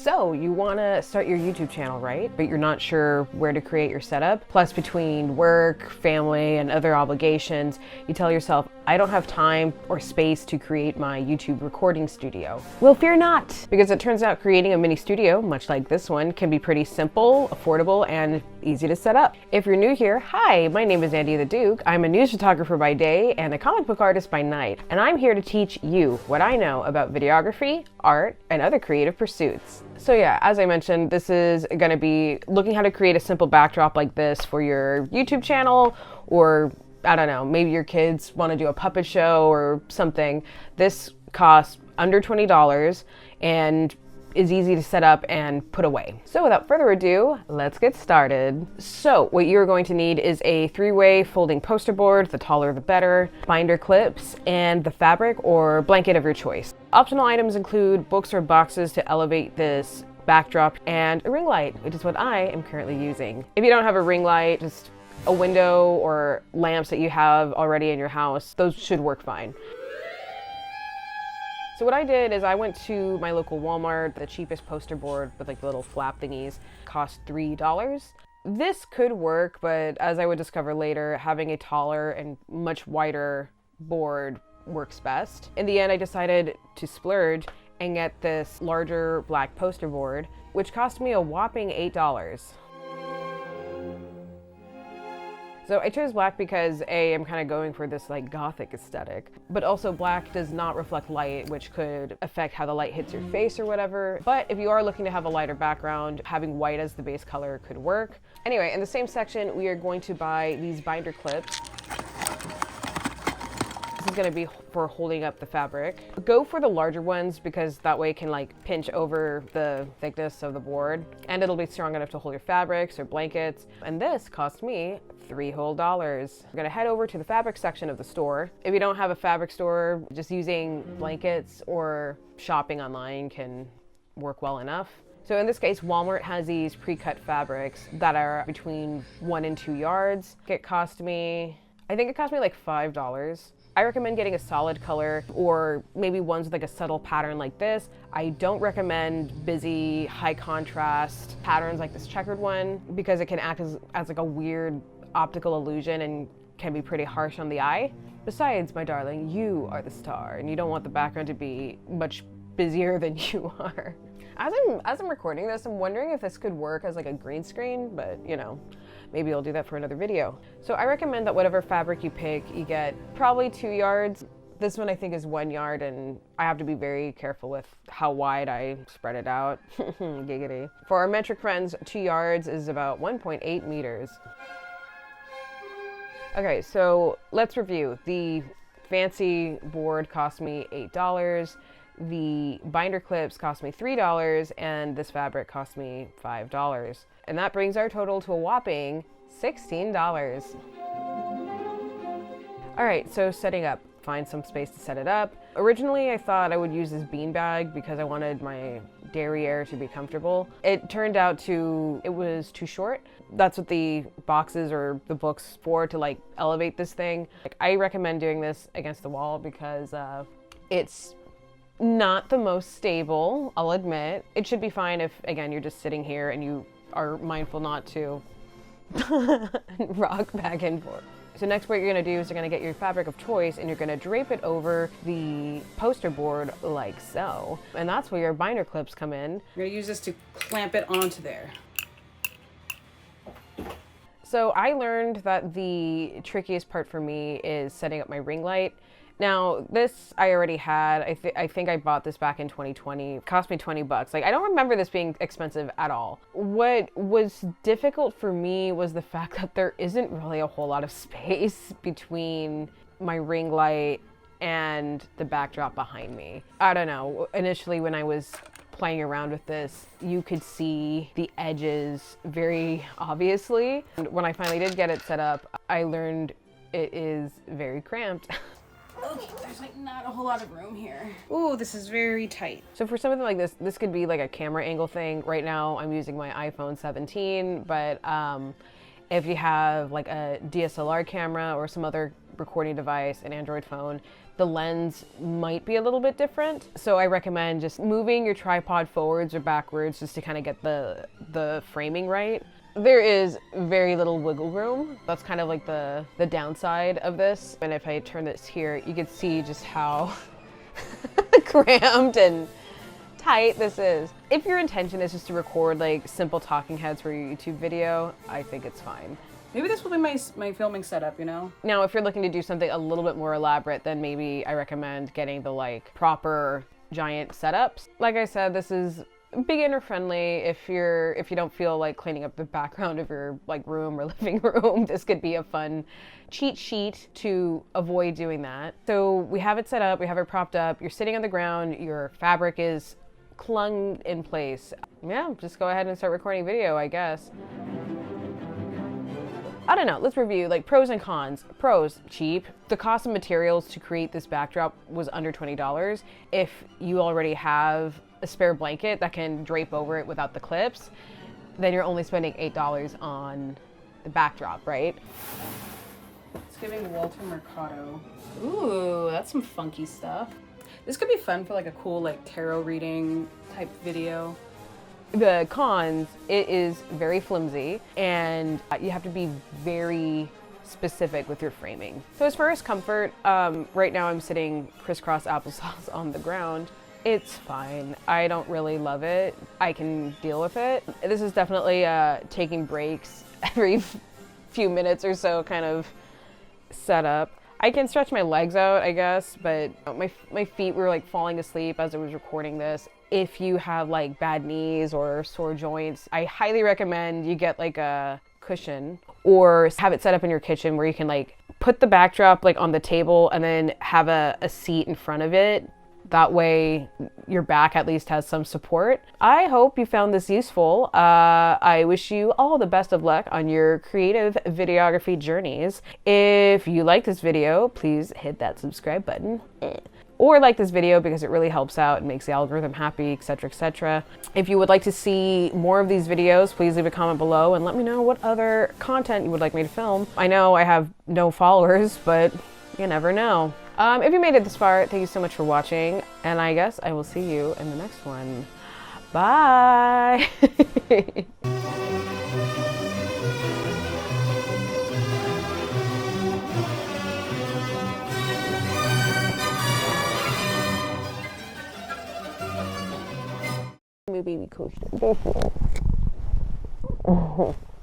So you want to start your YouTube channel, right? But you're not sure where to create your setup. Plus, between work, family, and other obligations, you tell yourself, I don't have time or space to create my YouTube recording studio. Well, fear not, because it turns out creating a mini studio, much like this one, can be pretty simple, affordable, and easy to set up. If you're new here, hi, my name is Andi the Duke. I'm a news photographer by day and a comic book artist by night, and I'm here to teach you what I know about videography, art, and other creative pursuits. So yeah, as I mentioned, this is going to be looking how to create a simple backdrop like this for your YouTube channel, or I don't know, maybe your kids want to do a puppet show or something. This costs under $20 and is easy to set up and put away. So without further ado, let's get started. So what you're going to need is a 3-way folding poster board, the taller the better, binder clips, and the fabric or blanket of your choice. Optional items include books or boxes to elevate this backdrop, and a ring light, which is what I am currently using. If you don't have a ring light, just a window or lamps that you have already in your house, those should work fine. So what I did is I went to my local Walmart. The cheapest poster board with like the little flap thingies cost $3. This could work, but as I would discover later, having a taller and much wider board works best. In the end, I decided to splurge and get this larger black poster board, which cost me a whopping $8. So I chose black because A, I'm kind of going for this like gothic aesthetic, but also black does not reflect light, which could affect how the light hits your face or whatever. But if you are looking to have a lighter background, having white as the base color could work. Anyway, in the same section, we are going to buy these binder clips. This is going to be for holding up the fabric. Go for the larger ones because that way it can like pinch over the thickness of the board, and it'll be strong enough to hold your fabrics or blankets. And this cost me $3 whole. We're gonna head over to the fabric section of the store. If you don't have a fabric store, just using blankets or shopping online can work well enough. So in this case, Walmart has these pre-cut fabrics that are between 1 and 2 yards. I think it cost me like $5. I recommend getting a solid color, or maybe ones with like a subtle pattern like this. I don't recommend busy, high contrast patterns like this checkered one because it can act as like a weird optical illusion and can be pretty harsh on the eye. Besides, my darling, you are the star and you don't want the background to be much busier than you are. As I'm recording this, I'm wondering if this could work as like a green screen, but you know, maybe I'll do that for another video. So I recommend that whatever fabric you pick, you get probably 2 yards. This one I think is 1 yard, and I have to be very careful with how wide I spread it out. Giggity. For our metric friends, 2 yards is about 1.8 meters. Okay, so let's review. The fancy board cost me $8. The binder clips cost me $3, and this fabric cost me $5. And that brings our total to a whopping $16. All right, so setting up. Find some space to set it up. Originally, I thought I would use this beanbag because I wanted my derriere to be comfortable. It turned out it was too short. That's what the boxes or the books for, to like elevate this thing. Like, I recommend doing this against the wall because it's not the most stable, I'll admit. It should be fine if, again, you're just sitting here and you are mindful not to rock back and forth. So next what you're gonna do is you're gonna get your fabric of choice and you're gonna drape it over the poster board like so. And that's where your binder clips come in. You're gonna use this to clamp it onto there. So I learned that the trickiest part for me is setting up my ring light. Now, this I already had. I think I bought this back in 2020. It cost me $20. Like, I don't remember this being expensive at all. What was difficult for me was the fact that there isn't really a whole lot of space between my ring light and the backdrop behind me. I don't know. Initially, when I was playing around with this, you could see the edges very obviously. And when I finally did get it set up, I learned it is very cramped. Okay, there's like not a whole lot of room here. Ooh, this is very tight. So for something like this could be like a camera angle thing. Right now I'm using my iPhone 17, but if you have like a DSLR camera or some other recording device, an Android phone, the lens might be a little bit different. So I recommend just moving your tripod forwards or backwards just to kind of get the framing right. There is very little wiggle room. That's kind of like the downside of this. And if I turn this here, you can see just how cramped and tight this is. If your intention is just to record like simple talking heads for your YouTube video, I think it's fine. Maybe this will be my filming setup, you know? Now, if you're looking to do something a little bit more elaborate, then maybe I recommend getting the like proper giant setups. Like I said, this is beginner friendly. If you don't feel like cleaning up the background of your like room or living room, this could be a fun cheat sheet to avoid doing that. So we have it set up, we have it propped up, you're sitting on the ground, your fabric is clung in place. Yeah, just go ahead and start recording video, I guess. I don't know, let's review like pros and cons. Pros, cheap. The cost of materials to create this backdrop was under $20. If you already have a spare blanket that can drape over it without the clips, then you're only spending $8 on the backdrop, right? It's giving Walter Mercado. Ooh, that's some funky stuff. This could be fun for like a cool like tarot reading type video. The cons, it is very flimsy and you have to be very specific with your framing. So as far as comfort, right now I'm sitting crisscross applesauce on the ground. It's fine. I don't really love it. I can deal with it. This is definitely taking breaks every few minutes or so kind of setup. I can stretch my legs out, I guess, but my feet were like falling asleep as I was recording this. If you have like bad knees or sore joints, I highly recommend you get like a cushion or have it set up in your kitchen where you can like put the backdrop like on the table and then have a seat in front of it. That way your back at least has some support. I hope you found this useful. I wish you all the best of luck on your creative videography journeys. If you like this video, please hit that subscribe button. Or like this video because it really helps out and makes the algorithm happy, etc., etc. If you would like to see more of these videos, please leave a comment below and let me know what other content you would like me to film. I know I have no followers, but you never know. If you made it this far, thank you so much for watching, and I guess I will see you in the next one. Bye! My baby coaster.